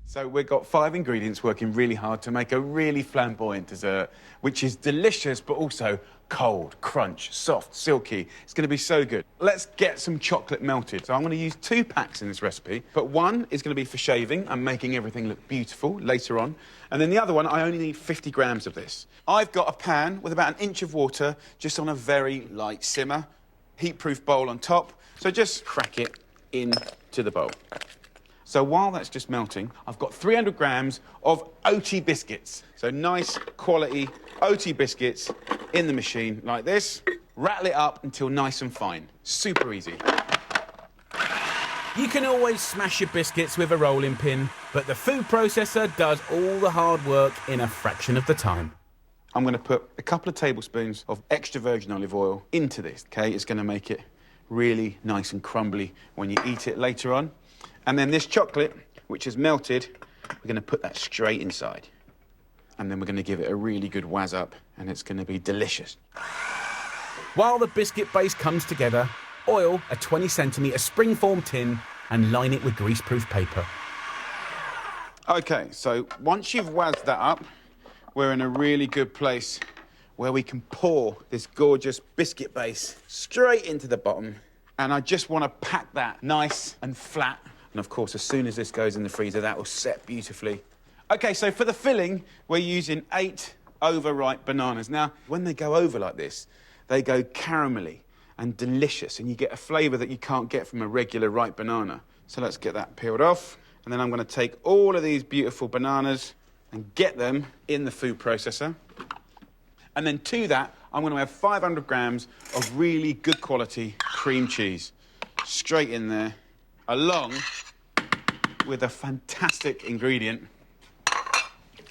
So we've got 5 ingredients working really hard to make a really flamboyant dessert, which is delicious, but also cold, crunch, soft, silky. It's going to be so good. Let's get some chocolate melted. So I'm going to use 2 packs in this recipe, but one is going to be for shaving and making everything look beautiful later on. And then the other one, I only need 50 grams of this. I've got a pan with about 1 inch of water, just on a very light simmer, heat-proof bowl on top. So just crack it into the bowl. So while that's just melting, I've got 300 grams of OT biscuits. So nice quality OT biscuits in the machine like this. Rattle it up until nice and fine. Super easy. You can always smash your biscuits with a rolling pin, but the food processor does all the hard work in a fraction of the time. I'm going to put a couple of tablespoons of extra virgin olive oil into this, OK? It's going to make it really nice and crumbly when you eat it later on. And then this chocolate, which is melted, we're going to put that straight inside. And then we're going to give it a really good whiz up, and it's going to be delicious. While the biscuit base comes together, oil a 20-centimetre springform tin and line it with greaseproof paper. OK, so once you've whizzed that up, we're in a really good place where we can pour this gorgeous biscuit base straight into the bottom. And I just want to pack that nice and flat. And, of course, as soon as this goes in the freezer, that will set beautifully. OK, so for the filling, we're using 8 overripe bananas. Now, when they go over like this, they go caramelly and delicious, and you get a flavour that you can't get from a regular ripe banana. So let's get that peeled off. And then I'm going to take all of these beautiful bananas and get them in the food processor. And then to that, I'm going to have 500 grams of really good quality cream cheese straight in there, along with a fantastic ingredient,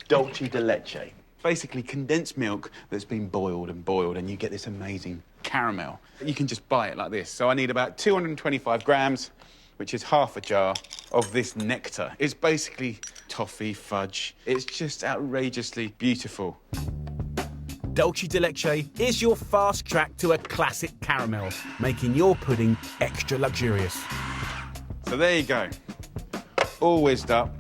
dulce de leche. Basically condensed milk that's been boiled, and you get this amazing caramel. You can just buy it like this. So I need about 225 grams, which is half a jar of this nectar. It's basically toffee fudge. It's just outrageously beautiful. Dulce de leche is your fast track to a classic caramel, making your pudding extra luxurious. So there you go, all whizzed up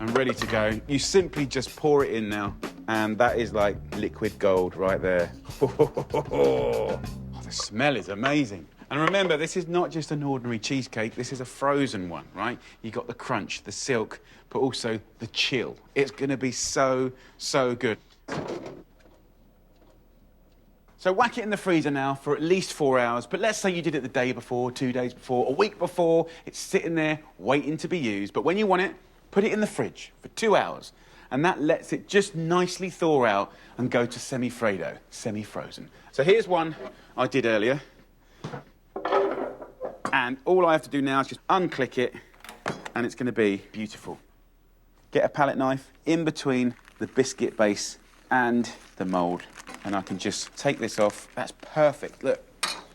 and ready to go. You simply just pour it in now, and that is like liquid gold right there. Oh, the smell is amazing. And remember, this is not just an ordinary cheesecake, this is a frozen one, right? You got the crunch, the silk, but also the chill. It's gonna be so, so good. So whack it in the freezer now for at least 4 hours, but let's say you did it the day before, 2 days before, a week before, it's sitting there waiting to be used, but when you want it, put it in the fridge for 2 hours, and that lets it just nicely thaw out and go to semi-Fredo, semi-frozen. So here's one I did earlier, and all I have to do now is just unclick it, and it's going to be beautiful. Get a palette knife in between the biscuit base and the mould, and I can just take this off. That's perfect, look.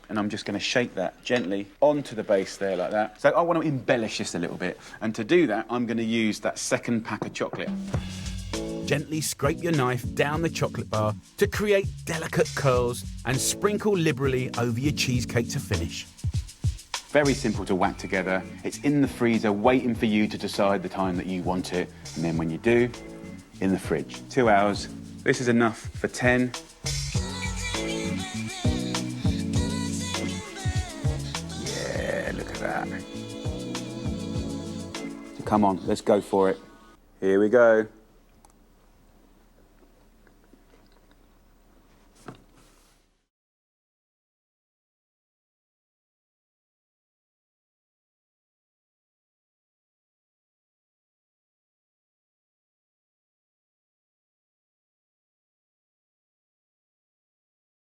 And I'm just going to shake that gently onto the base there like that. So I want to embellish this a little bit, and to do that, I'm going to use that second pack of chocolate. Gently scrape your knife down the chocolate bar to create delicate curls and sprinkle liberally over your cheesecake to finish. Very simple to whack together. It's in the freezer waiting for you to decide the time that you want it, and then when you do, in the fridge. 2 hours. This is enough for 10. Yeah, look at that. Come on, let's go for it. Here we go.